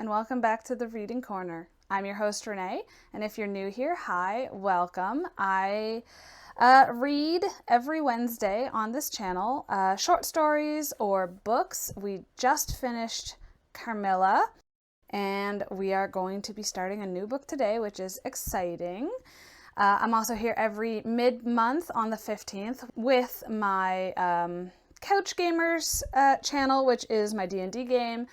and welcome back to the Reading Corner. I'm your host, Renee, and if you're new here, hi, welcome. I read every Wednesday on this channel short stories or books. We just finished Carmilla, and we are going to be starting a new book today, which is exciting. I'm also here every mid-month on the 15th with my Couch Gamers channel, which is my D&D game.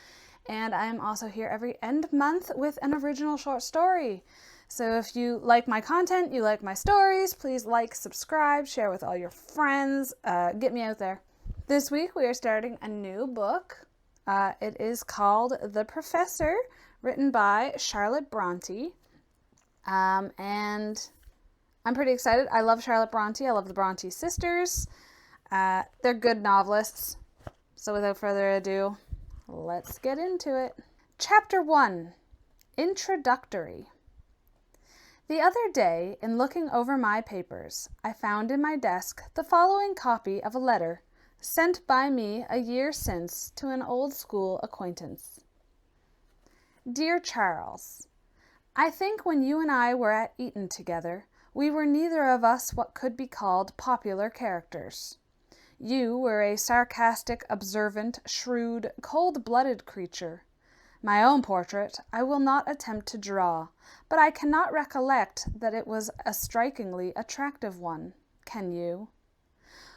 And I'm also here every end month with an original short story. So if you like my content, you like my stories, please like, subscribe, share with all your friends, get me out there. This week we are starting a new book. It is called The Professor, written by Charlotte Brontë. And I'm pretty excited. I love Charlotte Brontë. I love the Brontë sisters. They're good novelists. So without further ado, let's get into it. Chapter 1, Introductory. The other day, in looking over my papers, I found in my desk the following copy of a letter sent by me a year since to an old school acquaintance. Dear Charles, I think when you and I were at Eton together, we were neither of us what could be called popular characters. You were a sarcastic, observant, shrewd, cold-blooded creature. My own portrait I will not attempt to draw, but I cannot recollect that it was a strikingly attractive one. Can you?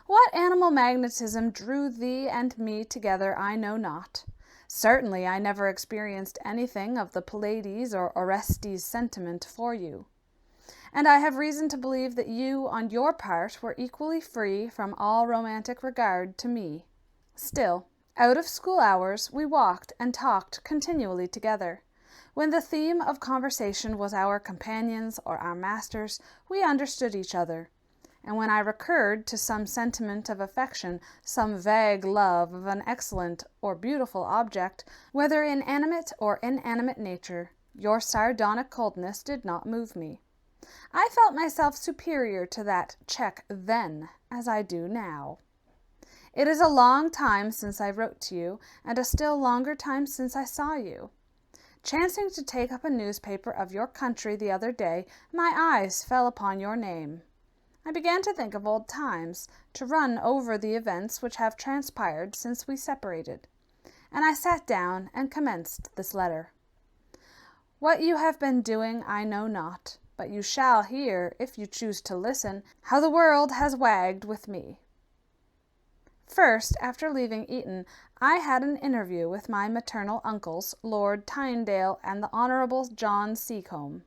What animal magnetism drew thee and me together I know not. Certainly I never experienced anything of the Pallades or Orestes sentiment for you. And I have reason to believe that you, on your part, were equally free from all romantic regard to me. Still, out of school hours, we walked and talked continually together. When the theme of conversation was our companions or our masters, we understood each other. And when I recurred to some sentiment of affection, some vague love of an excellent or beautiful object, whether in animate or inanimate nature, your sardonic coldness did not move me. I felt myself superior to that check then, as I do now. It is a long time since I wrote to you, and a still longer time since I saw you. Chancing to take up a newspaper of your country the other day, my eyes fell upon your name. I began to think of old times, to run over the events which have transpired since we separated, and I sat down and commenced this letter. What you have been doing I know not, but you shall hear, if you choose to listen, how the world has wagged with me. First, after leaving Eton, I had an interview with my maternal uncles, Lord Tynedale and the Honourable John Seacombe.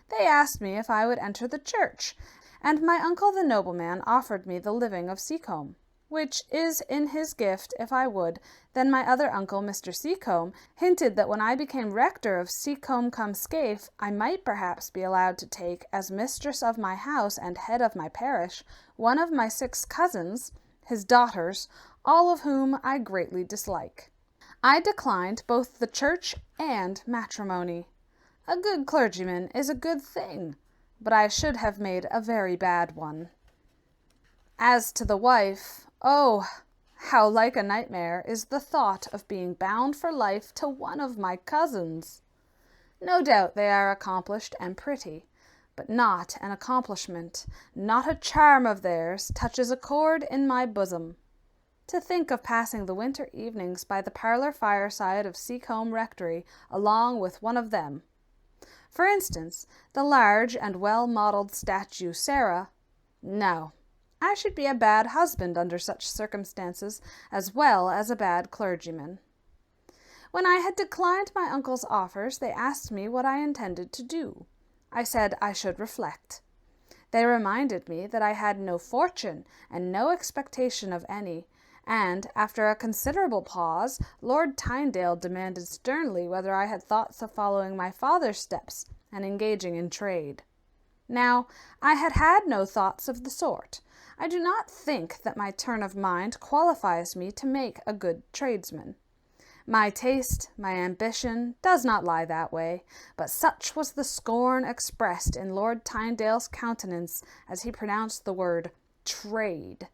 They asked me if I would enter the church, and my uncle the nobleman offered me the living of Seacombe, which is in his gift if I would. Then my other uncle, Mr. Seacombe, hinted that when I became rector of Seacombe-cum-Scaife, I might perhaps be allowed to take, as mistress of my house and head of my parish, one of my 6 cousins, his daughters, all of whom I greatly dislike. I declined both the church and matrimony. A good clergyman is a good thing, but I should have made a very bad one. As to the wife, oh, how like a nightmare is the thought of being bound for life to one of my cousins. No doubt they are accomplished and pretty, but not an accomplishment, not a charm of theirs touches a chord in my bosom. To think of passing the winter evenings by the parlour fireside of Seacombe Rectory along with one of them. For instance, the large and well-modelled statue Sarah. No. I should be a bad husband under such circumstances, as well as a bad clergyman. When I had declined my uncle's offers, they asked me what I intended to do. I said I should reflect. They reminded me that I had no fortune and no expectation of any, and, after a considerable pause, Lord Tynedale demanded sternly whether I had thoughts of following my father's steps and engaging in trade. Now, I had had no thoughts of the sort. I do not think that my turn of mind qualifies me to make a good tradesman. My taste, my ambition, does not lie that way, but such was the scorn expressed in Lord Tynedale's countenance as he pronounced the word trade,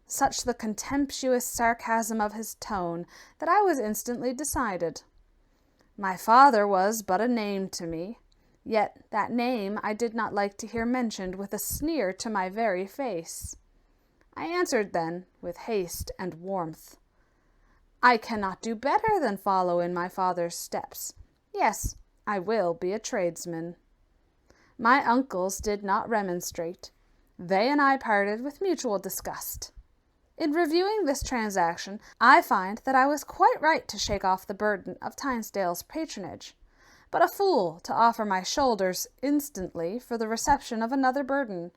such the contemptuous sarcasm of his tone, that I was instantly decided. My father was but a name to me, yet that name I did not like to hear mentioned with a sneer to my very face. I answered then, with haste and warmth, I cannot do better than follow in my father's steps. Yes, I will be a tradesman. My uncles did not remonstrate. They and I parted with mutual disgust. In reviewing this transaction, I find that I was quite right to shake off the burden of Tynesdale's patronage, but a fool to offer my shoulders instantly for the reception of another burden,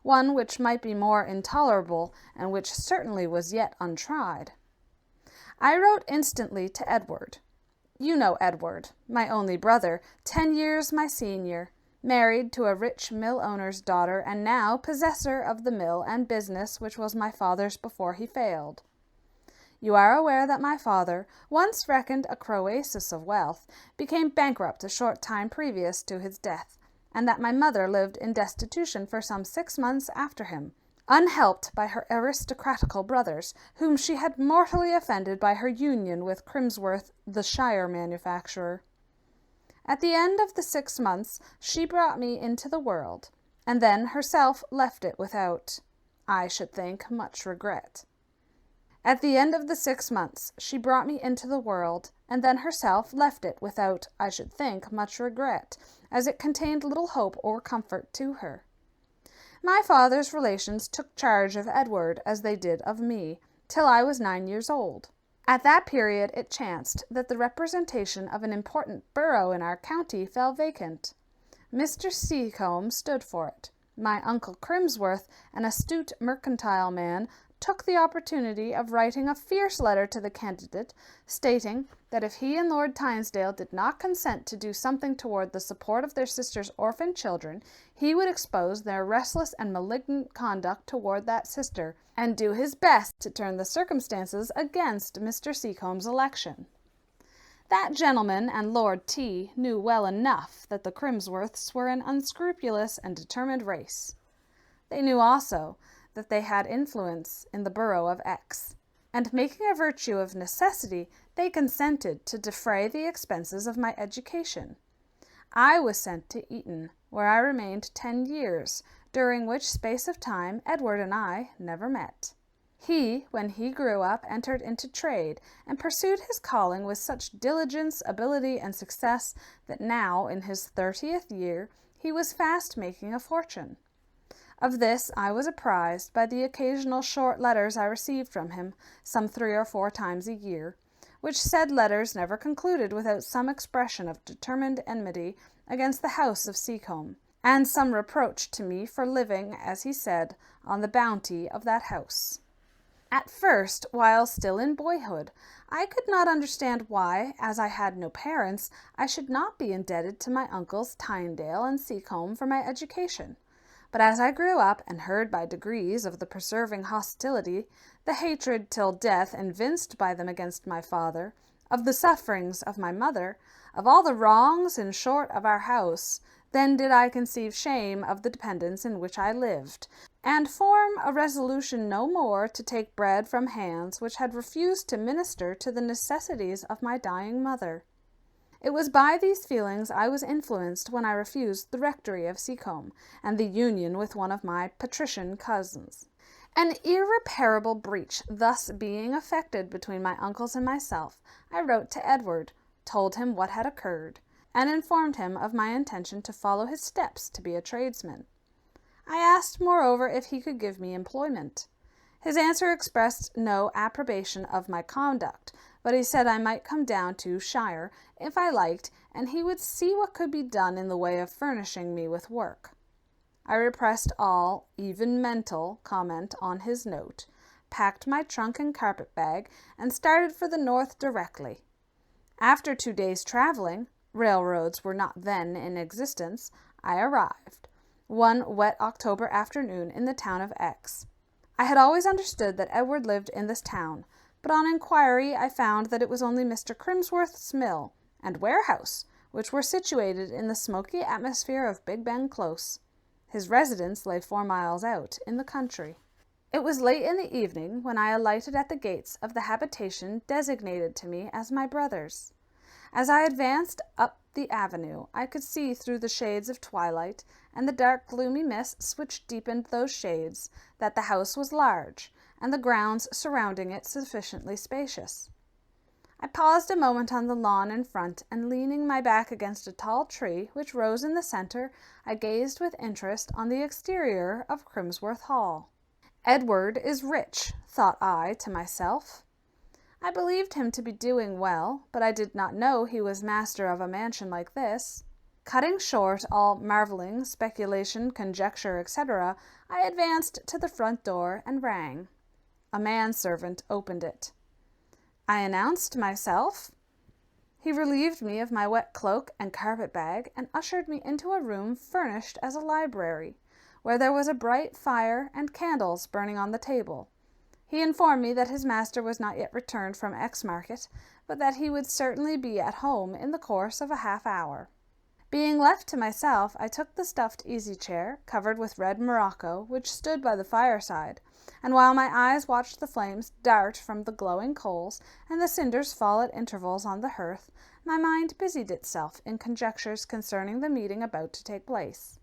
one which might be more intolerable, and which certainly was yet untried. I wrote instantly to Edward. You know Edward, my only brother, 10 years my senior, married to a rich mill owner's daughter, and now possessor of the mill and business which was my father's before he failed. You are aware that my father, once reckoned a croesus of wealth, became bankrupt a short time previous to his death, and that my mother lived in destitution for some 6 months after him, unhelped by her aristocratical brothers, whom she had mortally offended by her union with Crimsworth, the shire manufacturer. At the end of the 6 months she brought me into the world, and then herself left it without, I should think, much regret. At the end of the 6 months she brought me into the world, and then herself left it without, I should think, much regret, as it contained little hope or comfort to her. My father's relations took charge of Edward as they did of me, till I was 9 years old. At that period it chanced that the representation of an important borough in our county fell vacant. Mr. Seacombe stood for it. My uncle Crimsworth, an astute mercantile man, took the opportunity of writing a fierce letter to the candidate, stating that if he and Lord Tynesdale did not consent to do something toward the support of their sister's orphan children, he would expose their restless and malignant conduct toward that sister, and do his best to turn the circumstances against Mr. Seacombe's election. That gentleman and Lord T. knew well enough that the Crimsworths were an unscrupulous and determined race. They knew also that they had influence in the borough of X, and making a virtue of necessity, they consented to defray the expenses of my education. I was sent to Eton, where I remained 10 years, during which space of time Edward and I never met. He, when he grew up, entered into trade, and pursued his calling with such diligence, ability, and success, that now, in his 30th year, he was fast making a fortune. Of this I was apprised by the occasional short letters I received from him, some 3 or 4 times a year, which said letters never concluded without some expression of determined enmity against the house of Seacombe, and some reproach to me for living, as he said, on the bounty of that house. At first, while still in boyhood, I could not understand why, as I had no parents, I should not be indebted to my uncles Tynedale and Seacombe for my education. But as I grew up and heard by degrees of the preserving hostility, the hatred till death evinced by them against my father, of the sufferings of my mother, of all the wrongs, in short, of our house, then did I conceive shame of the dependence in which I lived, and form a resolution no more to take bread from hands which had refused to minister to the necessities of my dying mother. It was by these feelings I was influenced when I refused the rectory of Seacombe, and the union with one of my patrician cousins. An irreparable breach thus being effected between my uncles and myself, I wrote to Edward, told him what had occurred, and informed him of my intention to follow his steps to be a tradesman. I asked, moreover, if he could give me employment. His answer expressed no approbation of my conduct, but he said I might come down to shire if I liked, and he would see what could be done in the way of furnishing me with work. I repressed all, even mental, comment on his note, packed my trunk and carpet-bag, and started for the north directly. After 2 days' travelling, railroads were not then in existence, I arrived, one wet October afternoon, in the town of X. I had always understood that Edward lived in this town, but on inquiry I found that it was only Mr. Crimsworth's mill and warehouse, which were situated in the smoky atmosphere of Big Ben Close. His residence lay 4 miles out, in the country. It was late in the evening when I alighted at the gates of the habitation designated to me as my brother's. As I advanced up the avenue, I could see through the shades of twilight and the dark gloomy mists which deepened those shades that the house was large, and the grounds surrounding it sufficiently spacious. I paused a moment on the lawn in front, and leaning my back against a tall tree which rose in the centre, I gazed with interest on the exterior of Crimsworth Hall. Edward is rich, thought I to myself. I believed him to be doing well, but I did not know he was master of a mansion like this. Cutting short all marvelling, speculation, conjecture, etc., I advanced to the front door and rang. A manservant opened it. I announced myself. He relieved me of my wet cloak and carpet-bag and ushered me into a room furnished as a library, where there was a bright fire and candles burning on the table. He informed me that his master was not yet returned from Exmarket, but that he would certainly be at home in the course of a half-hour. Being left to myself, I took the stuffed easy-chair, covered with red morocco, which stood by the fireside, and while my eyes watched the flames dart from the glowing coals and the cinders fall at intervals on the hearth, my mind busied itself in conjectures concerning the meeting about to take place.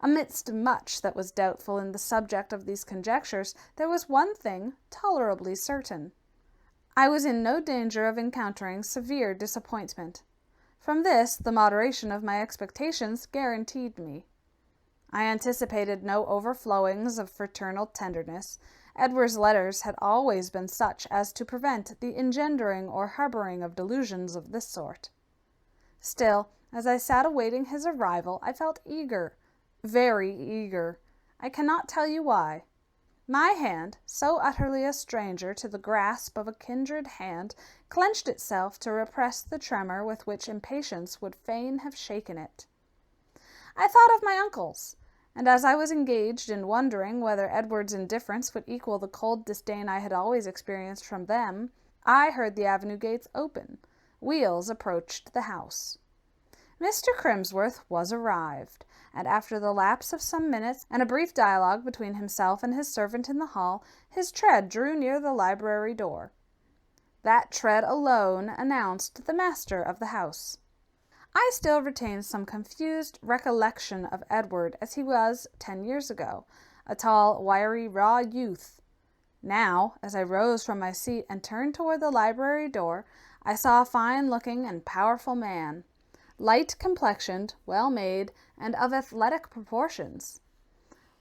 Amidst much that was doubtful in the subject of these conjectures, there was one thing tolerably certain. I was in no danger of encountering severe disappointment. From this, the moderation of my expectations guaranteed me. I anticipated no overflowings of fraternal tenderness. Edward's letters had always been such as to prevent the engendering or harboring of delusions of this sort. Still, as I sat awaiting his arrival, I felt eager, very eager. I cannot tell you why. My hand, so utterly a stranger to the grasp of a kindred hand, clenched itself to repress the tremor with which impatience would fain have shaken it. I thought of my uncles, and as I was engaged in wondering whether Edward's indifference would equal the cold disdain I had always experienced from them, I heard the avenue gates open. Wheels approached the house. Mr. Crimsworth was arrived, and after the lapse of some minutes and a brief dialogue between himself and his servant in the hall, his tread drew near the library door. That tread alone announced the master of the house. I still retain some confused recollection of Edward as he was 10 years ago, a tall, wiry, raw youth. Now, as I rose from my seat and turned toward the library door, I saw a fine-looking and powerful man, light-complexioned, well-made, and of athletic proportions.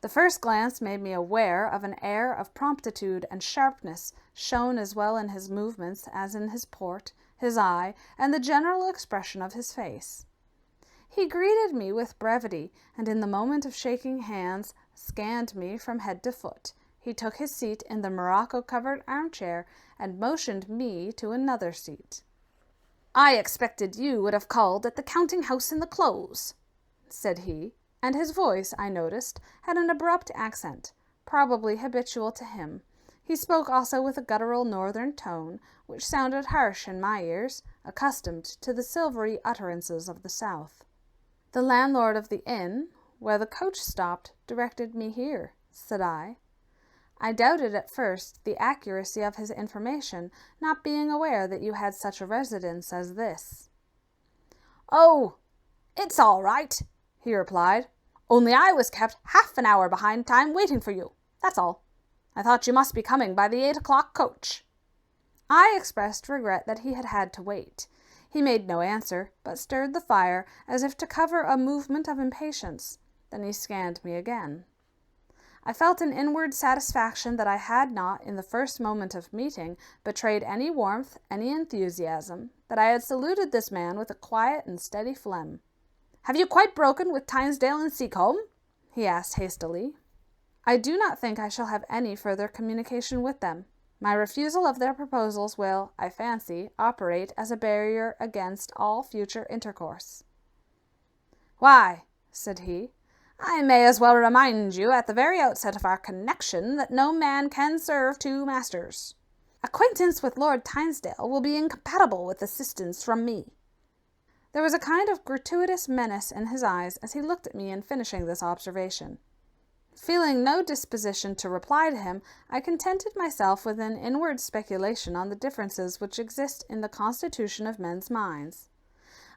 The first glance made me aware of an air of promptitude and sharpness, shown as well in his movements as in his port, his eye, and the general expression of his face. He greeted me with brevity, and in the moment of shaking hands, scanned me from head to foot. He took his seat in the morocco-covered armchair, and motioned me to another seat. "I expected you would have called at the counting-house in the Close," said he, and his voice, I noticed, had an abrupt accent, probably habitual to him. He spoke also with a guttural northern tone, which sounded harsh in my ears, accustomed to the silvery utterances of the South. "The landlord of the inn, where the coach stopped, directed me here," said I. I doubted at first the accuracy of his information, not being aware that you had such a residence as this. "Oh, it's all right," he replied. "Only I was kept half an hour behind time waiting for you, that's all. I thought you must be coming by the 8 o'clock coach." I expressed regret that he had had to wait. He made no answer, but stirred the fire as if to cover a movement of impatience. Then he scanned me again. I felt an inward satisfaction that I had not, in the first moment of meeting, betrayed any warmth, any enthusiasm, that I had saluted this man with a quiet and steady phlegm. "Have you quite broken with Tynesdale and Seacombe?" he asked hastily. "I do not think I shall have any further communication with them. My refusal of their proposals will, I fancy, operate as a barrier against all future intercourse." "Why," said he, "I may as well remind you at the very outset of our connection that no man can serve two masters. Acquaintance with Lord Tynesdale will be incompatible with assistance from me." There was a kind of gratuitous menace in his eyes as he looked at me in finishing this observation. Feeling no disposition to reply to him, I contented myself with an inward speculation on the differences which exist in the constitution of men's minds.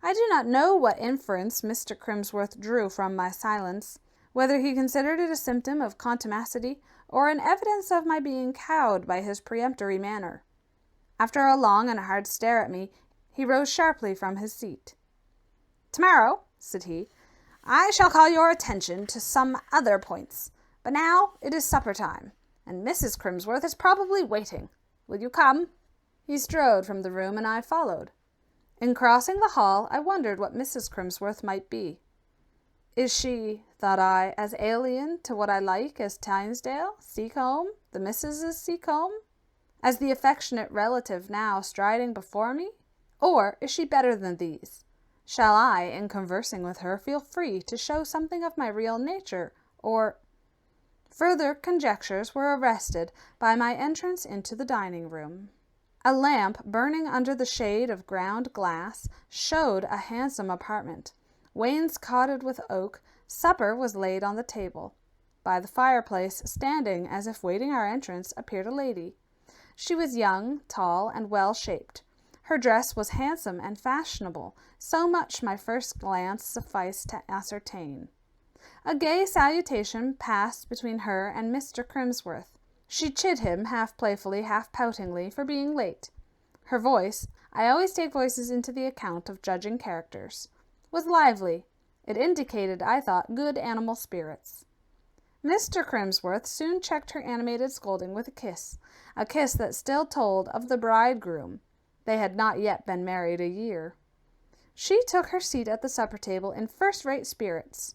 I do not know what inference Mr. Crimsworth drew from my silence, whether he considered it a symptom of contumacity or an evidence of my being cowed by his peremptory manner. After a long and hard stare at me, he rose sharply from his seat. "Tomorrow," said he, "I shall call your attention to some other points, but now it is supper time, and Mrs. Crimsworth is probably waiting. Will you come?" He strode from the room, and I followed. In crossing the hall, I wondered what Mrs. Crimsworth might be. Is she, thought I, as alien to what I like as Tynesdale, Seacombe, the Mrs. Seacombe, as the affectionate relative now striding before me? Or is she better than these? Shall I, in conversing with her, feel free to show something of my real nature, or— Further conjectures were arrested by my entrance into the dining-room. A lamp burning under the shade of ground glass showed a handsome apartment. Wainscoted with oak, supper was laid on the table. By the fireplace, standing as if waiting our entrance, appeared a lady. She was young, tall, and well-shaped. Her dress was handsome and fashionable, so much my first glance sufficed to ascertain. A gay salutation passed between her and Mr. Crimsworth. She chid him, half playfully, half poutingly, for being late. Her voice—I always take voices into the account of judging characters—was lively. It indicated, I thought, good animal spirits. Mr. Crimsworth soon checked her animated scolding with a kiss that still told of the bridegroom. They had not yet been married a year. She took her seat at the supper table in first-rate spirits.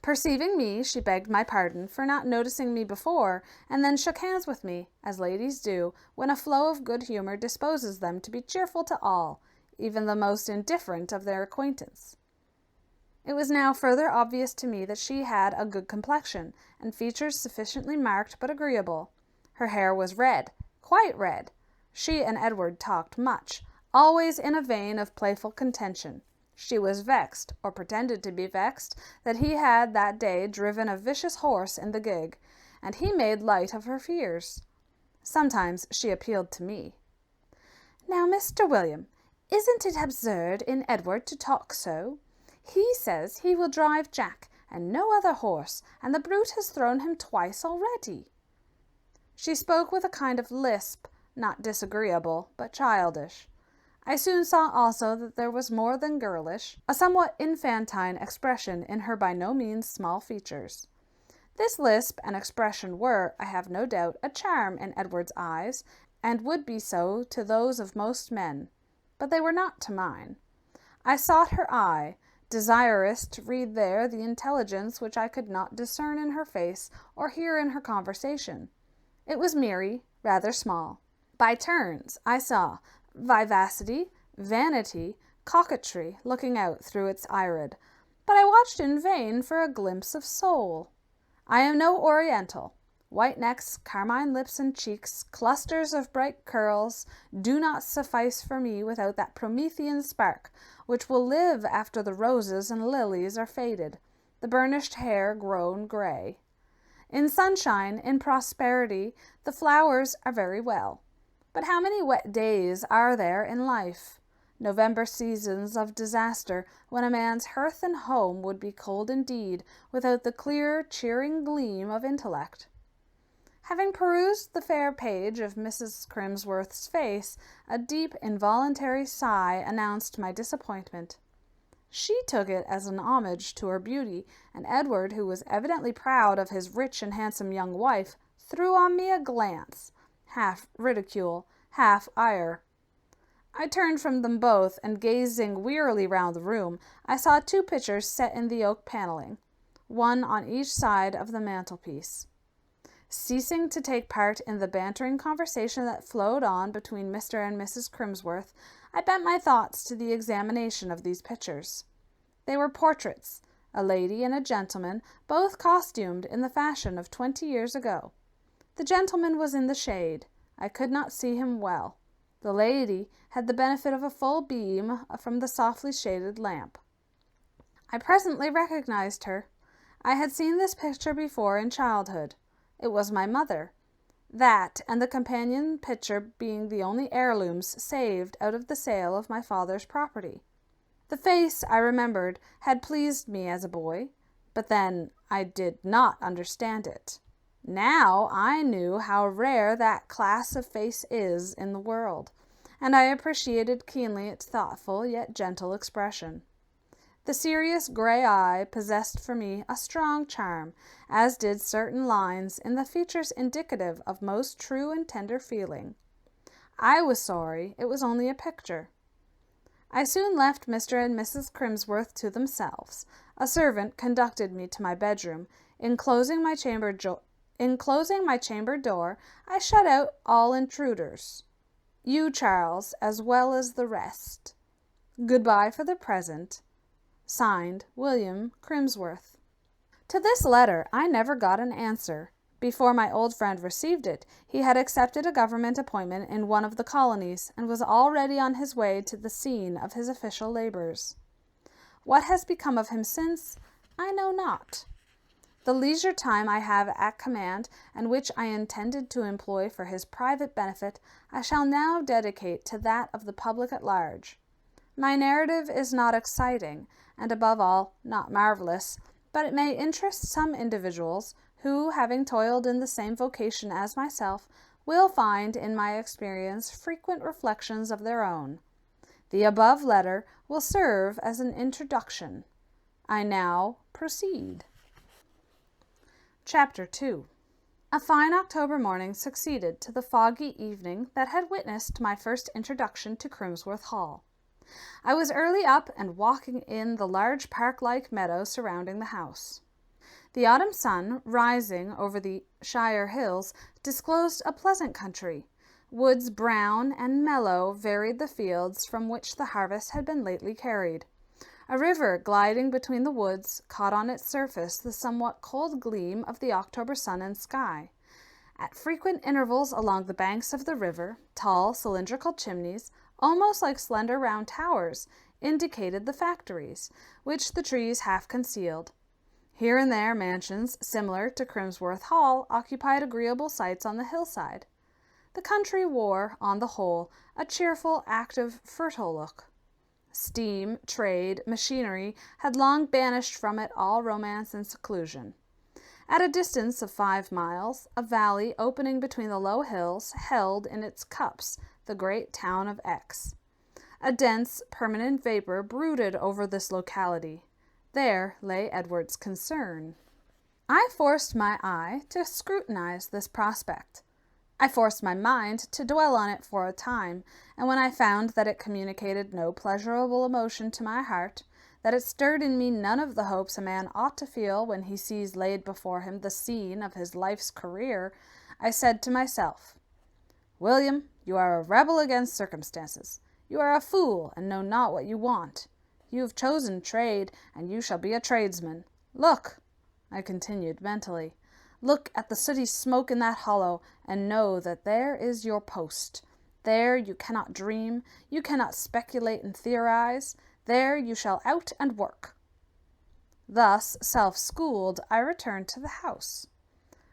Perceiving me, she begged my pardon for not noticing me before, and then shook hands with me, as ladies do, when a flow of good humor disposes them to be cheerful to all, even the most indifferent of their acquaintance. It was now further obvious to me that she had a good complexion, and features sufficiently marked but agreeable. Her hair was red, quite red. She and Edward talked much, always in a vein of playful contention. She was vexed, or pretended to be vexed, that he had that day driven a vicious horse in the gig, and he made light of her fears. Sometimes she appealed to me. "Now, Mr. William, isn't it absurd in Edward to talk so? He says he will drive Jack, and no other horse, and the brute has thrown him twice already." She spoke with a kind of lisp, not disagreeable, but childish. I soon saw also that there was more than girlish, a somewhat infantine expression in her by no means small features. This lisp and expression were, I have no doubt, a charm in Edward's eyes, and would be so to those of most men, but they were not to mine. I sought her eye, desirous to read there the intelligence which I could not discern in her face or hear in her conversation. It was merry, rather small. By turns I saw vivacity, vanity, coquetry looking out through its irid, but I watched in vain for a glimpse of soul. I am no Oriental. White necks, carmine lips and cheeks, clusters of bright curls do not suffice for me without that Promethean spark which will live after the roses and lilies are faded, the burnished hair grown grey. In sunshine, in prosperity, the flowers are very well. But how many wet days are there in life? November seasons of disaster, when a man's hearth and home would be cold indeed, without the clear, cheering gleam of intellect. Having perused the fair page of Mrs. Crimsworth's face, a deep, involuntary sigh announced my disappointment. She took it as an homage to her beauty, and Edward, who was evidently proud of his rich and handsome young wife, threw on me a glance, half ridicule, half ire. I turned from them both, and gazing wearily round the room, I saw two pictures set in the oak panelling, one on each side of the mantelpiece. Ceasing to take part in the bantering conversation that flowed on between Mr. and Mrs. Crimsworth, I bent my thoughts to the examination of these pictures. They were portraits, a lady and a gentleman, both costumed in the fashion of 20 years ago. The gentleman was in the shade. I could not see him well. The lady had the benefit of a full beam from the softly shaded lamp. I presently recognized her. I had seen this picture before in childhood. It was my mother. That and the companion picture being the only heirlooms saved out of the sale of my father's property. The face, I remembered, had pleased me as a boy, but then I did not understand it. Now I knew how rare that class of face is in the world, and I appreciated keenly its thoughtful yet gentle expression. The serious gray eye possessed for me a strong charm, as did certain lines in the features indicative of most true and tender feeling. I was sorry it was only a picture. I soon left Mr. and Mrs. Crimsworth to themselves. A servant conducted me to my bedroom. In closing my chamber door, I shut out all intruders. You, Charles, as well as the rest. Goodbye for the present. Signed, William Crimsworth. To this letter I never got an answer. Before my old friend received it, he had accepted a government appointment in one of the colonies, and was already on his way to the scene of his official labors. What has become of him since, I know not. The leisure time I have at command, and which I intended to employ for his private benefit, I shall now dedicate to that of the public at large. My narrative is not exciting, and above all, not marvelous, but it may interest some individuals who, having toiled in the same vocation as myself, will find in my experience frequent reflections of their own. The above letter will serve as an introduction. I now proceed. Chapter 2. A fine October morning succeeded to the foggy evening that had witnessed my first introduction to Crimsworth Hall. I was early up and walking in the large park-like meadow surrounding the house. The autumn sun, rising over the Shire hills, disclosed a pleasant country. Woods brown and mellow varied the fields from which the harvest had been lately carried. A river gliding between the woods caught on its surface the somewhat cold gleam of the October sun and sky. At frequent intervals along the banks of the river, tall cylindrical chimneys, almost like slender round towers, indicated the factories, which the trees half concealed. Here and there mansions similar to Crimsworth Hall occupied agreeable sites on the hillside. The country wore, on the whole, a cheerful, active, fertile look. Steam, trade, machinery had long banished from it all romance and seclusion. At a distance of 5 miles, a valley opening between the low hills held in its cups the great town of X. A dense, permanent vapor brooded over this locality. There lay Edward's concern. I forced my eye to scrutinize this prospect. I forced my mind to dwell on it for a time, and when I found that it communicated no pleasurable emotion to my heart, that it stirred in me none of the hopes a man ought to feel when he sees laid before him the scene of his life's career, I said to myself, "William, you are a rebel against circumstances. You are a fool, and know not what you want. You have chosen trade, and you shall be a tradesman. Look," I continued mentally, "look at the sooty smoke in that hollow, and know that there is your post. There you cannot dream, you cannot speculate and theorize. There you shall out and work." Thus self-schooled, I returned to the house.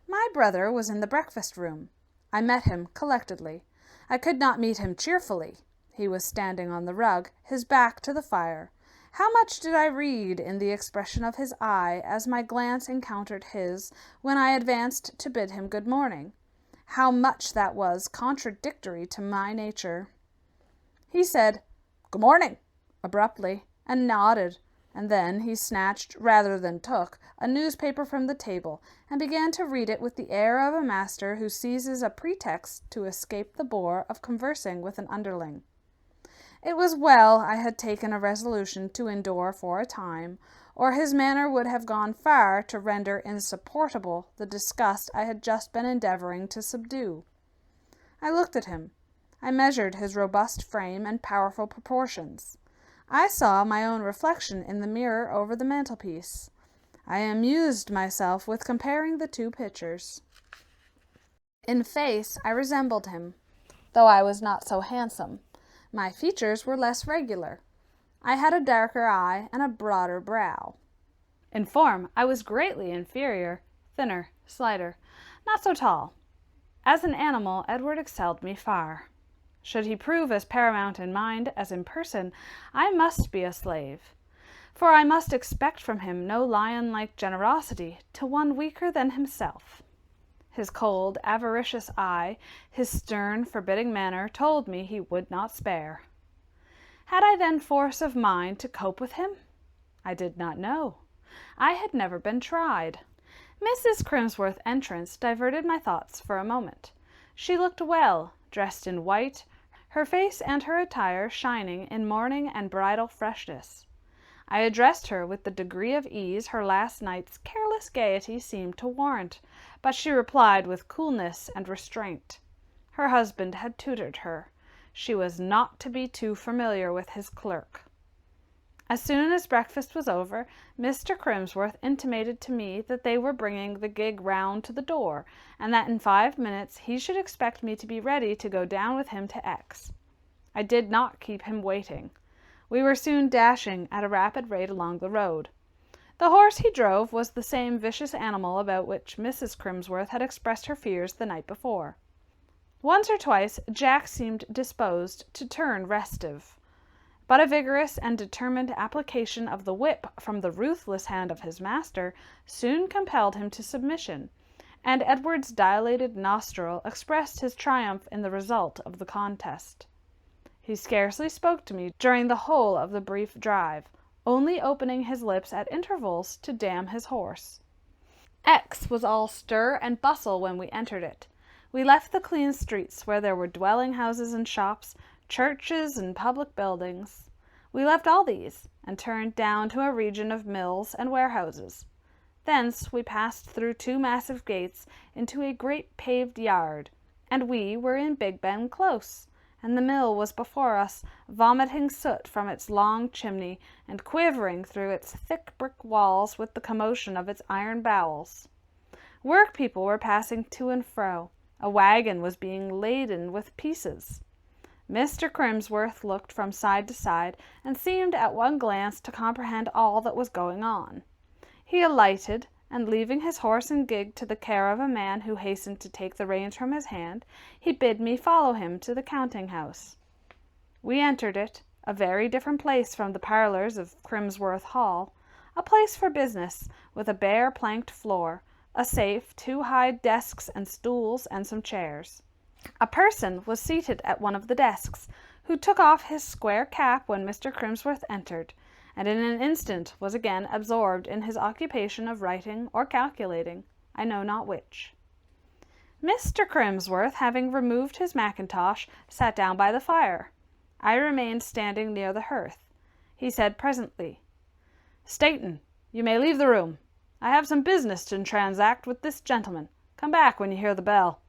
My brother was in the breakfast room. I met him collectedly. I could not meet him cheerfully. He was standing on the rug, his back to the fire. How much did I read in the expression of his eye as my glance encountered his when I advanced to bid him good morning? How much that was contradictory to my nature. He said, "Good morning," abruptly, and nodded, and then he snatched, rather than took, a newspaper from the table, and began to read it with the air of a master who seizes a pretext to escape the bore of conversing with an underling. It was well I had taken a resolution to endure for a time, or his manner would have gone far to render insupportable the disgust I had just been endeavoring to subdue. I looked at him. I measured his robust frame and powerful proportions. I saw my own reflection in the mirror over the mantelpiece. I amused myself with comparing the two pictures. In face I resembled him, though I was not so handsome. My features were less regular. I had a darker eye and a broader brow. In form, I was greatly inferior, thinner, slighter, not so tall. As an animal, Edward excelled me far. Should he prove as paramount in mind as in person, I must be a slave, for I must expect from him no lion-like generosity to one weaker than himself. His cold, avaricious eye, his stern, forbidding manner told me he would not spare. Had I then force of mind to cope with him? I did not know. I had never been tried. Mrs. Crimsworth's entrance diverted my thoughts for a moment. She looked well, dressed in white, her face and her attire shining in morning and bridal freshness. I addressed her with the degree of ease her last night's careless gaiety seemed to warrant, but she replied with coolness and restraint. Her husband had tutored her. She was not to be too familiar with his clerk. As soon as breakfast was over, Mr. Crimsworth intimated to me that they were bringing the gig round to the door, and that in 5 minutes he should expect me to be ready to go down with him to X. I did not keep him waiting. We were soon dashing at a rapid rate along the road. The horse he drove was the same vicious animal about which Mrs. Crimsworth had expressed her fears the night before. Once or twice Jack seemed disposed to turn restive, but a vigorous and determined application of the whip from the ruthless hand of his master soon compelled him to submission, and Edward's dilated nostril expressed his triumph in the result of the contest. He scarcely spoke to me during the whole of the brief drive, only opening his lips at intervals to damn his horse. X was all stir and bustle when we entered it. We left the clean streets where there were dwelling houses and shops, churches and public buildings. We left all these, and turned down to a region of mills and warehouses. Thence we passed through 2 massive gates into a great paved yard, and we were in Big Ben Close, and the mill was before us, vomiting soot from its long chimney, and quivering through its thick brick walls with the commotion of its iron bowels. Work-people were passing to and fro. A wagon was being laden with pieces. Mr. Crimsworth looked from side to side, and seemed at one glance to comprehend all that was going on. He alighted, and leaving his horse and gig to the care of a man who hastened to take the reins from his hand, he bid me follow him to the counting-house. We entered it, a very different place from the parlours of Crimsworth Hall, a place for business, with a bare planked floor, a safe, 2 high desks and stools, and some chairs. A person was seated at one of the desks, who took off his square cap when Mr. Crimsworth entered, and in an instant was again absorbed in his occupation of writing or calculating, I know not which. Mr. Crimsworth, having removed his mackintosh, sat down by the fire. I remained standing near the hearth. He said presently, "Staton, you may leave the room. I have some business to transact with this gentleman. Come back when you hear the bell."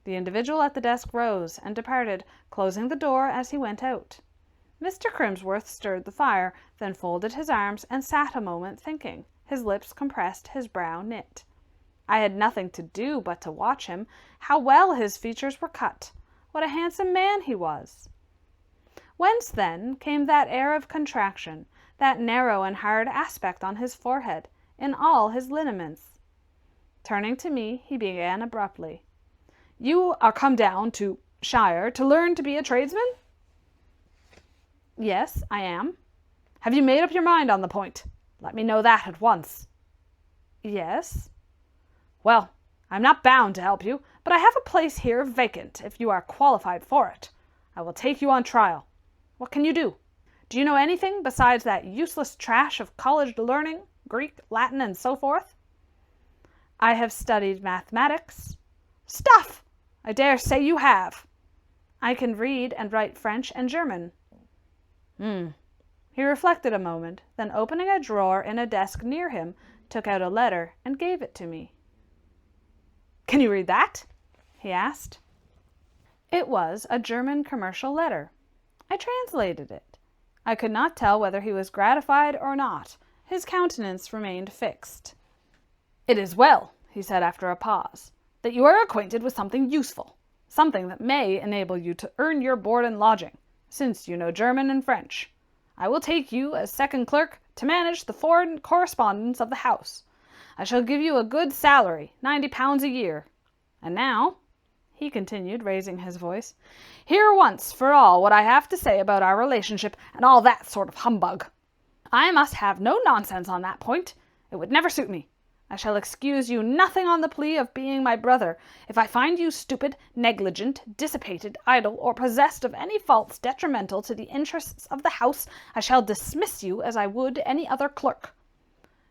The individual at the desk rose and departed, closing the door as he went out. Mr. Crimsworth stirred the fire, then folded his arms and sat a moment thinking, his lips compressed, his brow knit. I had nothing to do but to watch him. How well his features were cut! What a handsome man he was! Whence, then, came that air of contraction, that narrow and hard aspect on his forehead, in all his lineaments? Turning to me, he began abruptly, "You are come down to Shire to learn to be a tradesman?" "Yes, I am." "Have you made up your mind on the point? Let me know that at once." "Yes." "Well, I'm not bound to help you, but I have a place here vacant, if you are qualified for it. I will take you on trial. What can you do? Do you know anything besides that useless trash of college learning, Greek, Latin, and so forth?" "I have studied mathematics." "Stuff! I dare say you have." "I can read and write French and German." He reflected a moment, then opening a drawer in a desk near him, took out a letter and gave it to me. "Can you read that?" he asked. It was a German commercial letter. I translated it. I could not tell whether he was gratified or not. His countenance remained fixed. "It is well," he said after a pause, "that you are acquainted with something useful, something that may enable you to earn your board and lodging, since you know German and French. I will take you as second clerk to manage the foreign correspondence of the house. I shall give you a good salary, £90 a year. And now," he continued, raising his voice, "hear once for all what I have to say about our relationship and all that sort of humbug. I must have no nonsense on that point. It would never suit me. I shall excuse you nothing on the plea of being my brother. If I find you stupid, negligent, dissipated, idle, or possessed of any faults detrimental to the interests of the house, I shall dismiss you as I would any other clerk.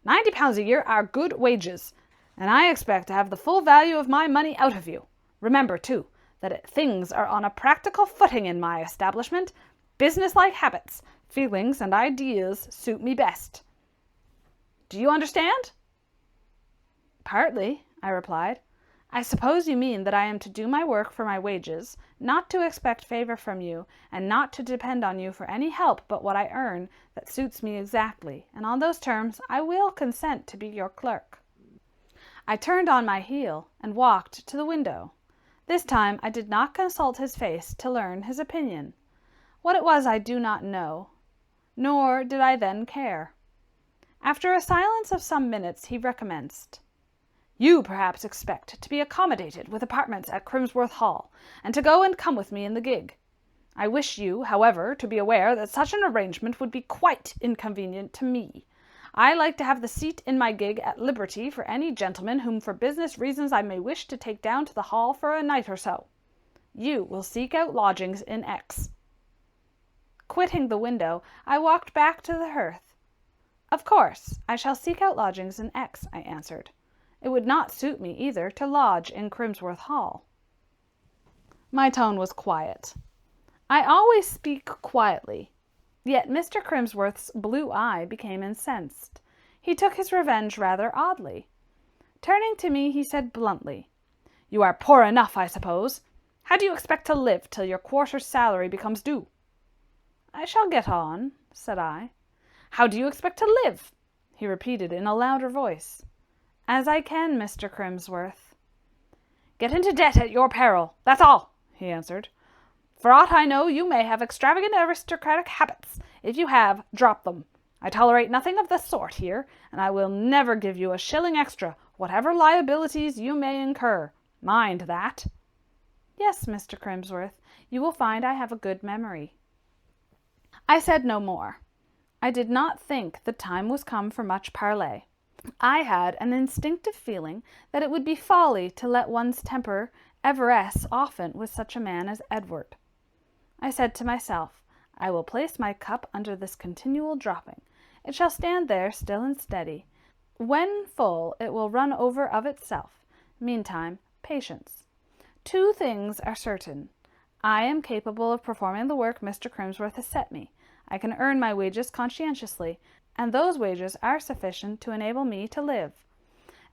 £90 a year are good wages, and I expect to have the full value of my money out of you. Remember, too, that things are on a practical footing in my establishment. Business-like habits, feelings, and ideas suit me best. Do you understand?" "Partly," I replied. "I suppose you mean that I am to do my work for my wages, not to expect favor from you, and not to depend on you for any help but what I earn that suits me exactly, and on those terms I will consent to be your clerk." I turned on my heel and walked to the window. This time I did not consult his face to learn his opinion. What it was I do not know, nor did I then care. After a silence of some minutes he recommenced. "You perhaps expect to be accommodated with apartments at Crimsworth Hall, and to go and come with me in the gig. I wish you, however, to be aware that such an arrangement would be quite inconvenient to me. I like to have the seat in my gig at liberty for any gentleman whom for business reasons I may wish to take down to the Hall for a night or so. You will seek out lodgings in X." Quitting the window, I walked back to the hearth. "Of course, I shall seek out lodgings in X," I answered. "It would not suit me either to lodge in Crimsworth Hall." My tone was quiet. I always speak quietly. Yet Mr. Crimsworth's blue eye became incensed. He took his revenge rather oddly. Turning to me, he said bluntly, "You are poor enough, I suppose. How do you expect to live till your quarter's salary becomes due?" "I shall get on," said I. "How do you expect to live?" he repeated in a louder voice. "As I can, Mr. Crimsworth." "Get into debt at your peril, that's all," he answered. "For aught I know, you may have extravagant aristocratic habits. If you have, drop them. I tolerate nothing of the sort here, and I will never give you a shilling extra, whatever liabilities you may incur. Mind that." "Yes, Mr. Crimsworth, you will find I have a good memory." I said no more. I did not think the time was come for much parley. I had an instinctive feeling that it would be folly to let one's temper effervesce often with such a man as Edward. I said to myself, I will place my cup under this continual dropping. It shall stand there still and steady. When full, it will run over of itself. Meantime, patience. 2 things are certain. I am capable of performing the work Mr. Crimsworth has set me. I can earn my wages conscientiously, and those wages are sufficient to enable me to live.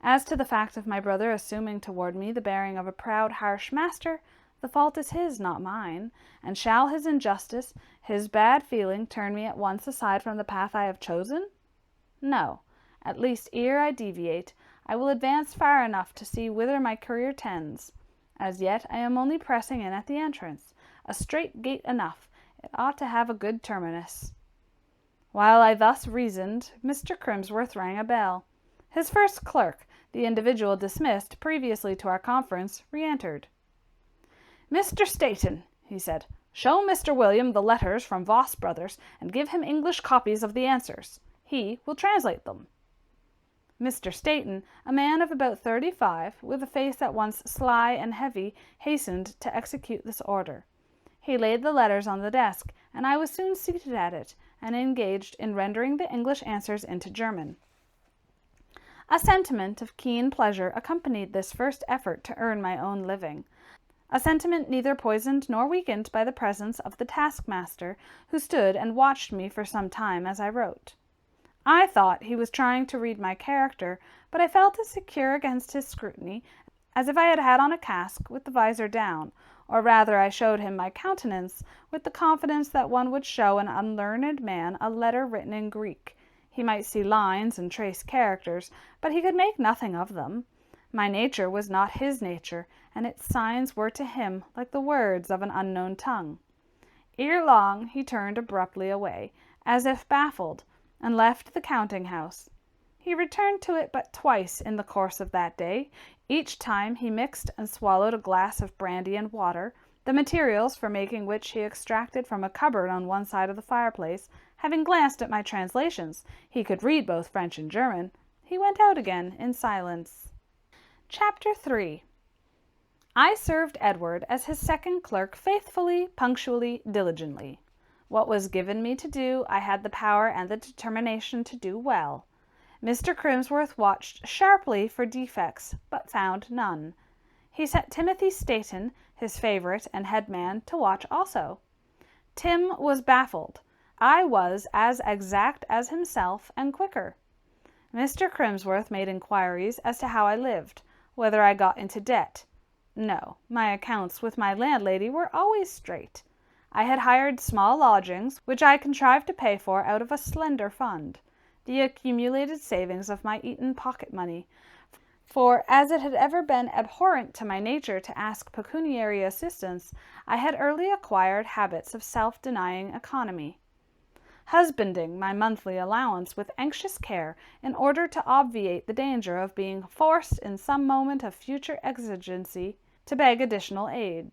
As to the fact of my brother assuming toward me the bearing of a proud, harsh master, the fault is his, not mine, and shall his injustice, his bad feeling, turn me at once aside from the path I have chosen? No, at least ere I deviate, I will advance far enough to see whither my career tends. As yet I am only pressing in at the entrance, a straight gate enough, it ought to have a good terminus. While I thus reasoned, Mr. Crimsworth rang a bell. His first clerk, the individual dismissed previously to our conference, re-entered. "Mr. Staton," he said, "show Mr. William the letters from Voss Brothers, and give him English copies of the answers. He will translate them." Mr. Staton, a man of about 35, with a face at once sly and heavy, hastened to execute this order. He laid the letters on the desk, and I was soon seated at it, and engaged in rendering the English answers into German. A sentiment of keen pleasure accompanied this first effort to earn my own living. A sentiment neither poisoned nor weakened by the presence of the taskmaster, who stood and watched me for some time as I wrote. I thought he was trying to read my character, but I felt as secure against his scrutiny as if I had had on a casque with the visor down, or rather I showed him my countenance with the confidence that one would show an unlearned man a letter written in Greek. He might see lines and trace characters, but he could make nothing of them. My nature was not his nature, and its signs were to him like the words of an unknown tongue. Ere long he turned abruptly away, as if baffled, and left the counting-house. He returned to it but twice in the course of that day. Each time he mixed and swallowed a glass of brandy and water, the materials for making which he extracted from a cupboard on one side of the fireplace. Having glanced at my translations, he could read both French and German. He went out again in silence. Chapter 3. I served Edward as his second clerk faithfully, punctually, diligently. What was given me to do, I had the power and the determination to do well. Mr. Crimsworth watched sharply for defects, but found none. He set Timothy Staton, his favourite and head man, to watch also. Tim was baffled. I was as exact as himself and quicker. Mr. Crimsworth made inquiries as to how I lived, whether I got into debt. No, my accounts with my landlady were always straight. I had hired small lodgings, which I contrived to pay for out of a slender fund, the accumulated savings of my Eton pocket-money, for as it had ever been abhorrent to my nature to ask pecuniary assistance, I had early acquired habits of self-denying economy, husbanding my monthly allowance with anxious care in order to obviate the danger of being forced in some moment of future exigency to beg additional aid.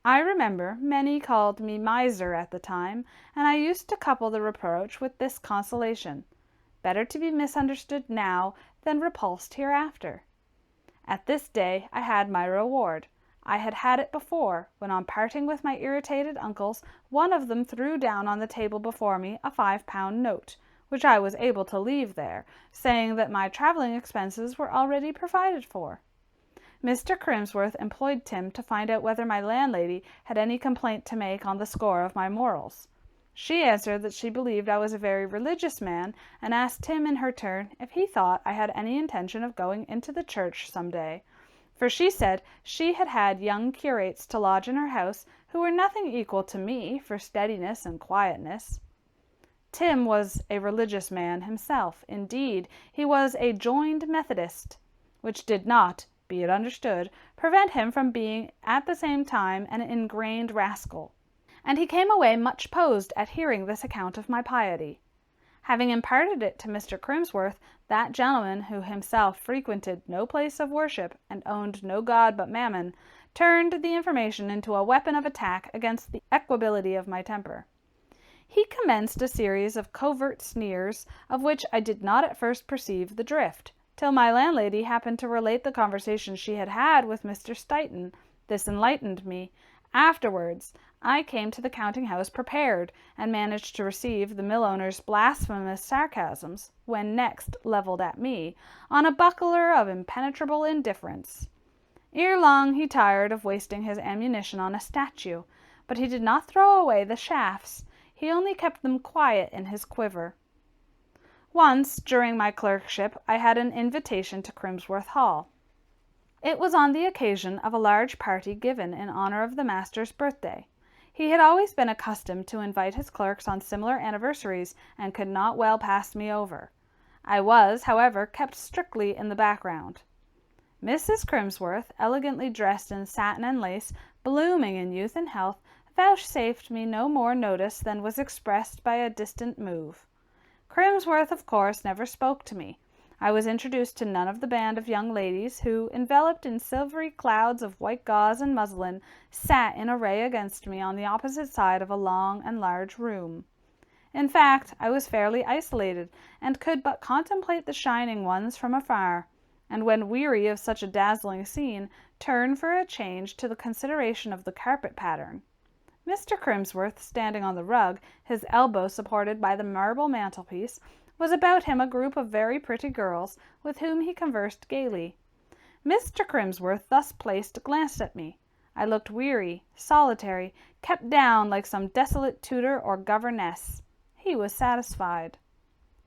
I remember many called me miser at the time, and I used to couple the reproach with this consolation: better to be misunderstood now than repulsed hereafter. At this day I had my reward. I had had it before, when on parting with my irritated uncles, one of them threw down on the table before me a £5 note, which I was able to leave there, saying that my travelling expenses were already provided for. Mr. Crimsworth employed Tim to find out whether my landlady had any complaint to make on the score of my morals. She answered that she believed I was a very religious man, and asked Tim in her turn if he thought I had any intention of going into the church some day, for she said she had had young curates to lodge in her house who were nothing equal to me for steadiness and quietness. Tim was a religious man himself. Indeed, he was a joined Methodist, which did not, be it understood, prevent him from being at the same time an ingrained rascal, and he came away much posed at hearing this account of my piety. Having imparted it to Mr. Crimsworth, that gentleman, who himself frequented no place of worship and owned no god but Mammon, turned the information into a weapon of attack against the equability of my temper. He commenced a series of covert sneers, of which I did not at first perceive the drift, till my landlady happened to relate the conversation she had had with Mr. Staton. This enlightened me. Afterwards, I came to the counting-house prepared, and managed to receive the mill-owner's blasphemous sarcasms, when next levelled at me, on a buckler of impenetrable indifference. Ere long he tired of wasting his ammunition on a statue, but he did not throw away the shafts. He only kept them quiet in his quiver. Once, during my clerkship, I had an invitation to Crimsworth Hall. It was on the occasion of a large party given in honour of the master's birthday. He had always been accustomed to invite his clerks on similar anniversaries, and could not well pass me over. I was, however, kept strictly in the background. Mrs. Crimsworth, elegantly dressed in satin and lace, blooming in youth and health, vouchsafed me no more notice than was expressed by a distant move. Crimsworth, of course, never spoke to me. I was introduced to none of the band of young ladies who, enveloped in silvery clouds of white gauze and muslin, sat in array against me on the opposite side of a long and large room. In fact, I was fairly isolated, and could but contemplate the shining ones from afar, and when weary of such a dazzling scene, turn for a change to the consideration of the carpet pattern. Mr. Crimsworth, standing on the rug, his elbow supported by the marble mantelpiece, was about him a group of very pretty girls, with whom he conversed gaily. Mr. Crimsworth, thus placed, glanced at me. I looked weary, solitary, kept down like some desolate tutor or governess. He was satisfied.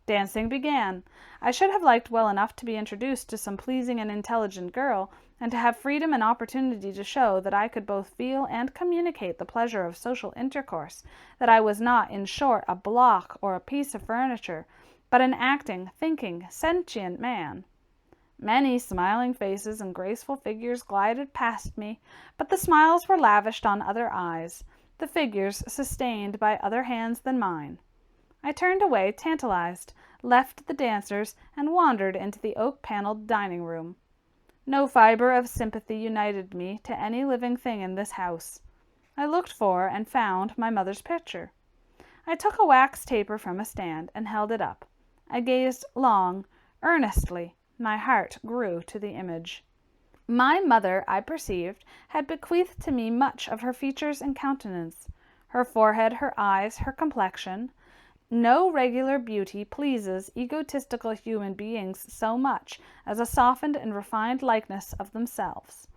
Dancing began. I should have liked well enough to be introduced to some pleasing and intelligent girl, and to have freedom and opportunity to show that I could both feel and communicate the pleasure of social intercourse, that I was not, in short, a block or a piece of furniture, but an acting, thinking, sentient man. Many smiling faces and graceful figures glided past me, but the smiles were lavished on other eyes, the figures sustained by other hands than mine. I turned away, tantalized, left the dancers, and wandered into the oak-paneled dining room. No fiber of sympathy united me to any living thing in this house. I looked for and found my mother's picture. I took a wax taper from a stand and held it up. I gazed long, earnestly. My heart grew to the image. My mother, I perceived, had bequeathed to me much of her features and countenance, her forehead, her eyes, her complexion. No regular beauty pleases egotistical human beings so much as a softened and refined likeness of themselves.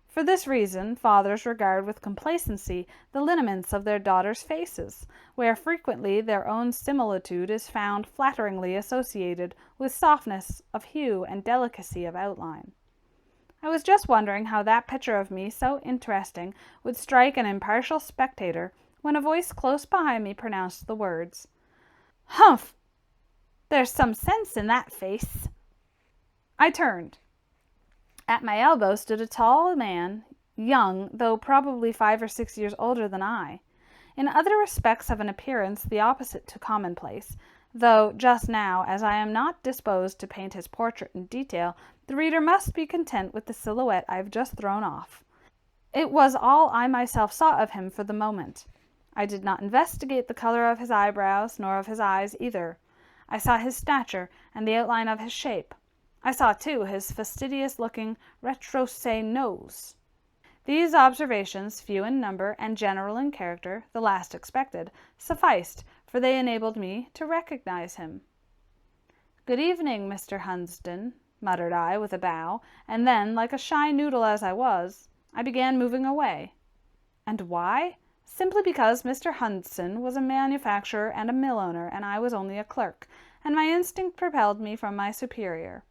For this reason, fathers regard with complacency the lineaments of their daughters' faces, where frequently their own similitude is found flatteringly associated with softness of hue and delicacy of outline. I was just wondering how that picture of me, so interesting, would strike an impartial spectator, when a voice close behind me pronounced the words, "Humph! There's some sense in that face." I turned. At my elbow stood a tall man, young, though probably 5 or 6 years older than I. In other respects of an appearance the opposite to commonplace, though just now, as I am not disposed to paint his portrait in detail, the reader must be content with the silhouette I have just thrown off. It was all I myself saw of him for the moment. I did not investigate the color of his eyebrows, nor of his eyes either. I saw his stature and the outline of his shape. I saw, too, his fastidious-looking retroussé nose. These observations, few in number and general in character, the last expected, sufficed, for they enabled me to recognize him. "Good evening, Mr. Hunsden," muttered I with a bow, and then, like a shy noodle as I was, I began moving away. And why? Simply because Mr. Hunsden was a manufacturer and a mill owner, and I was only a clerk, and my instinct propelled me from my superior.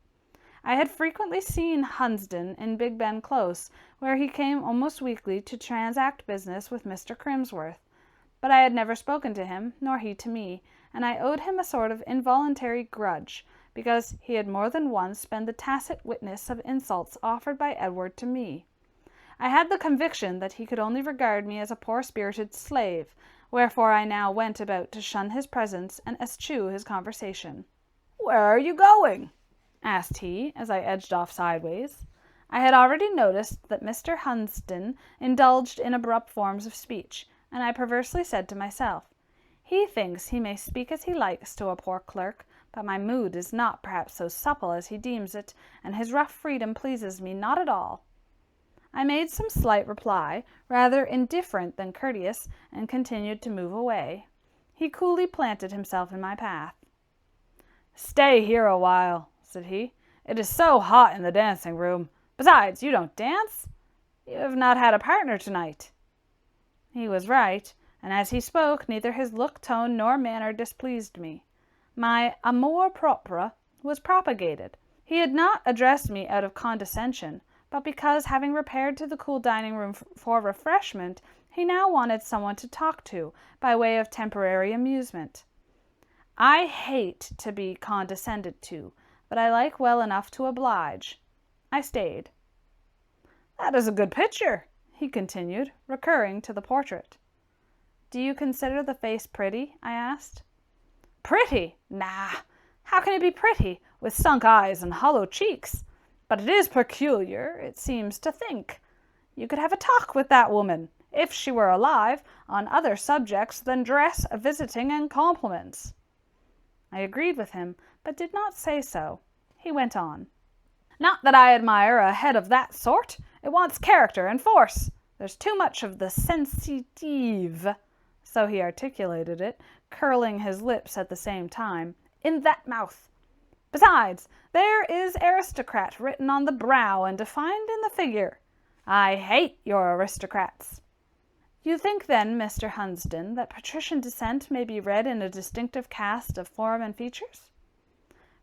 I had frequently seen Hunsden in Big Ben Close, where he came almost weekly to transact business with Mr. Crimsworth, but I had never spoken to him, nor he to me, and I owed him a sort of involuntary grudge, because he had more than once been the tacit witness of insults offered by Edward to me. I had the conviction that he could only regard me as a poor-spirited slave, wherefore I now went about to shun his presence and eschew his conversation. "Where are you going?" asked he, as I edged off sideways. I had already noticed that Mr. Hunsden indulged in abrupt forms of speech, and I perversely said to myself, "He thinks he may speak as he likes to a poor clerk, but my mood is not perhaps so supple as he deems it, and his rough freedom pleases me not at all." I made some slight reply, rather indifferent than courteous, and continued to move away. He coolly planted himself in my path. "Stay here a while," said he. "It is so hot in the dancing-room. Besides, you don't dance. You have not had a partner tonight." He was right, and as he spoke, neither his look, tone, nor manner displeased me. My amour propre was propagated. He had not addressed me out of condescension, but because, having repaired to the cool dining-room for refreshment, he now wanted someone to talk to, by way of temporary amusement. I hate to be condescended to, but I like well enough to oblige. I stayed. "That is a good picture," he continued, recurring to the portrait. "Do you consider the face pretty?" I asked. "Pretty? Nah! How can it be pretty, with sunk eyes and hollow cheeks? But it is peculiar, it seems to think. You could have a talk with that woman, if she were alive, on other subjects than dress, visiting, and compliments." I agreed with him, but did not say so. He went on. "Not that I admire a head of that sort. It wants character and force. There's too much of the sensitive," so he articulated it, curling his lips at the same time, "in that mouth. Besides, there is aristocrat written on the brow and defined in the figure. I hate your aristocrats." "You think, then, Mr. Hunsden, that patrician descent may be read in a distinctive cast of form and features?"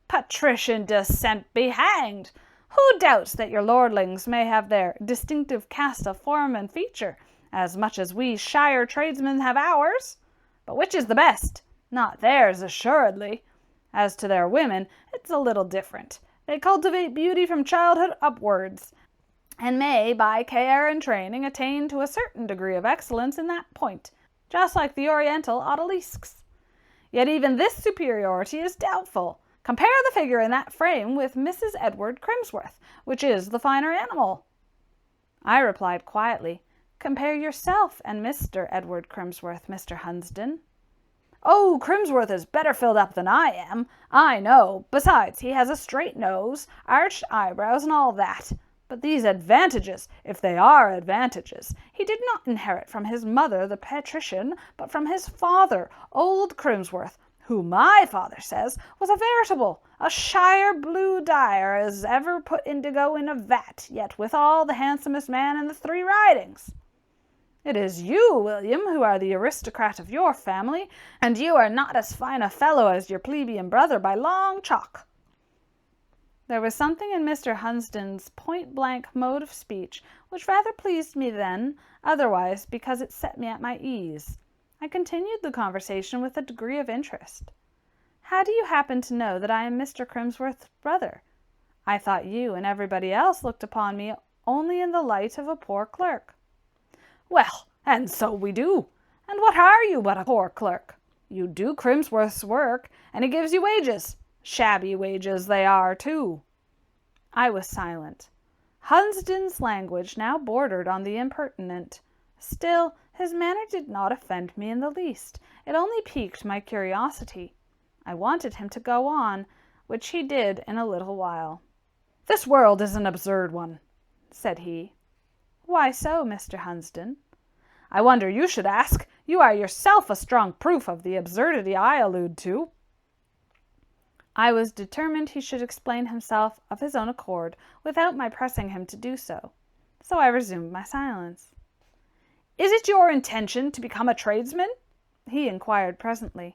"Patrician descent be hanged! Who doubts that your lordlings may have their distinctive cast of form and feature, as much as we shire tradesmen have ours? But which is the best? Not theirs, assuredly. As to their women, it's a little different. They cultivate beauty from childhood upwards, and may, by care and training, attain to a certain degree of excellence in that point, just like the Oriental odalisques. Yet even this superiority is doubtful. Compare the figure in that frame with Mrs. Edward Crimsworth, which is the finer animal. I replied quietly, compare yourself and Mr. Edward Crimsworth, Mr. Hunsden. Oh, Crimsworth is better filled up than I am, I know. Besides, he has a straight nose, arched eyebrows, and all that. But these advantages, if they are advantages, he did not inherit from his mother, the patrician, but from his father, old Crimsworth, who my father says was a shire blue dyer as ever put indigo in a vat, yet withal the handsomest man in the 3 ridings. It is you, William, who are the aristocrat of your family, and you are not as fine a fellow as your plebeian brother by long chalk. There was something in Mr. Hunsden's point-blank mode of speech which rather pleased me then, otherwise because it set me at my ease. I continued the conversation with a degree of interest. How do you happen to know that I am Mr. Crimsworth's brother? I thought you and everybody else looked upon me only in the light of a poor clerk. Well, and so we do. And what are you but a poor clerk? You do Crimsworth's work, and he gives you wages. Shabby wages they are, too. I was silent. Hunsden's language now bordered on the impertinent. Still, his manner did not offend me in the least. It only piqued my curiosity. I wanted him to go on, which he did in a little while. This world is an absurd one, said he. Why so, Mr. Hunsden? I wonder you should ask. You are yourself a strong proof of the absurdity I allude to. I was determined he should explain himself of his own accord, without my pressing him to do so. So I resumed my silence. Is it your intention to become a tradesman? He inquired presently.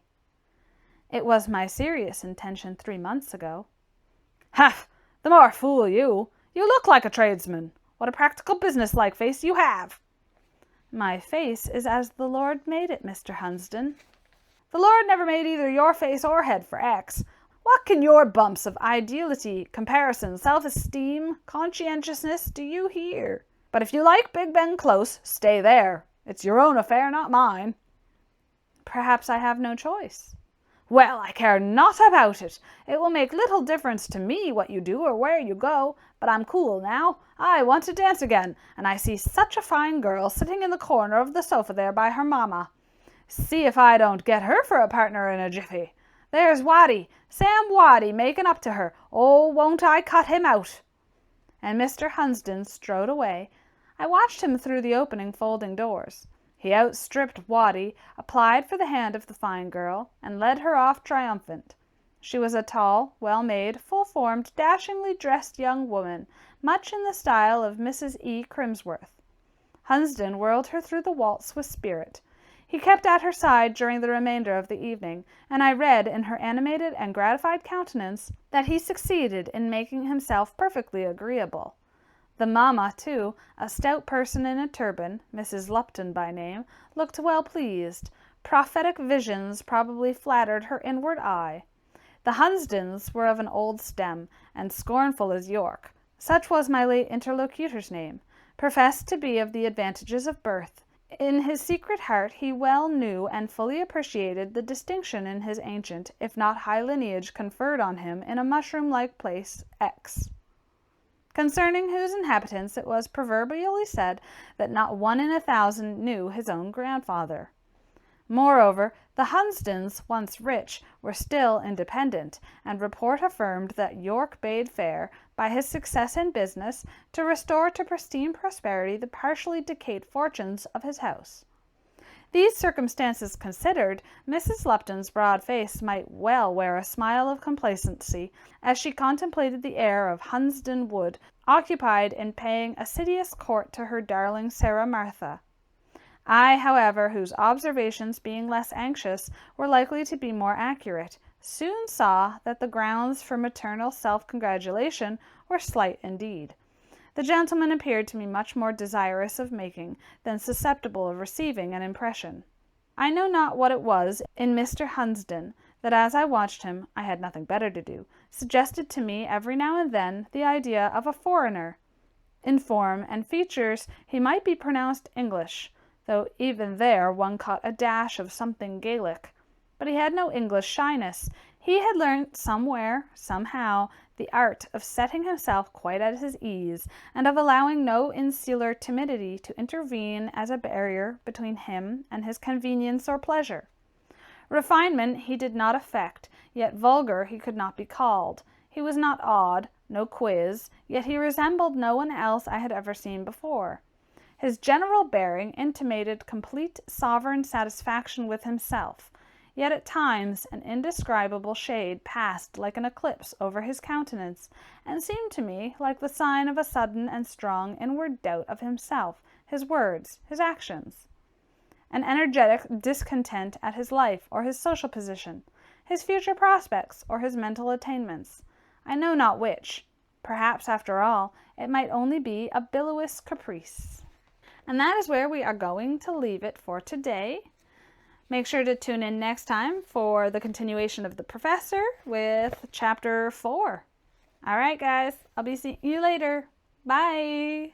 It was my serious intention 3 months ago. Ha! The more fool you. You look like a tradesman. What a practical business-like face you have. My face is as the Lord made it, Mr. Hunsden. The Lord never made either your face or head for X. What can your bumps of ideality, comparison, self-esteem, conscientiousness do you here? But if you like Big Ben Close, stay there. It's your own affair, not mine. Perhaps I have no choice. Well, I care not about it. It will make little difference to me what you do or where you go, but I'm cool now. I want to dance again, and I see such a fine girl sitting in the corner of the sofa there by her mamma. See if I don't get her for a partner in a jiffy. There's Waddy, Sam Waddy, making up to her. Oh, won't I cut him out? And Mr. Hunsden strode away. I watched him through the opening folding doors. He outstripped Waddy, applied for the hand of the fine girl, and led her off triumphant. She was a tall, well-made, full-formed, dashingly dressed young woman, much in the style of Mrs. E. Crimsworth. Hunsden whirled her through the waltz with spirit. He kept at her side during the remainder of the evening, and I read in her animated and gratified countenance that he succeeded in making himself perfectly agreeable. The mamma, too, a stout person in a turban, Mrs. Lupton by name, looked well pleased. Prophetic visions probably flattered her inward eye. The Hunsdens were of an old stem, and scornful as York, such was my late interlocutor's name, professed to be of the advantages of birth. In his secret heart he well knew and fully appreciated the distinction in his ancient, if not high lineage conferred on him in a mushroom-like place, X, concerning whose inhabitants it was proverbially said that not 1 in 1,000 knew his own grandfather. Moreover, the Hunsdens, once rich, were still independent, and report affirmed that York bade fair, by his success in business, to restore to pristine prosperity the partially decayed fortunes of his house. These circumstances considered, Mrs. Lupton's broad face might well wear a smile of complacency as she contemplated the heir of Hunsden Wood, occupied in paying assiduous court to her darling Sarah Martha. I, however, whose observations, being less anxious, were likely to be more accurate, soon saw that the grounds for maternal self-congratulation were slight indeed. The gentleman appeared to me much more desirous of making than susceptible of receiving an impression. I know not what it was in Mr. Hunsden that, as I watched him, I had nothing better to do, suggested to me every now and then the idea of a foreigner. In form and features he might be pronounced English, though even there one caught a dash of something Gaelic. But he had no English shyness. He had learnt somewhere, somehow, the art of setting himself quite at his ease, and of allowing no insular timidity to intervene as a barrier between him and his convenience or pleasure. Refinement he did not affect, yet vulgar he could not be called. He was not odd, no quiz, yet he resembled no one else I had ever seen before. His general bearing intimated complete sovereign satisfaction with himself, yet at times an indescribable shade passed like an eclipse over his countenance, and seemed to me like the sign of a sudden and strong inward doubt of himself, his words, his actions. An energetic discontent at his life or his social position, his future prospects or his mental attainments. I know not which. Perhaps, after all, it might only be a bilious caprice. And that is where we are going to leave it for today. Make sure to tune in next time for the continuation of The Professor with Chapter 4. All right, guys. I'll be seeing you later. Bye.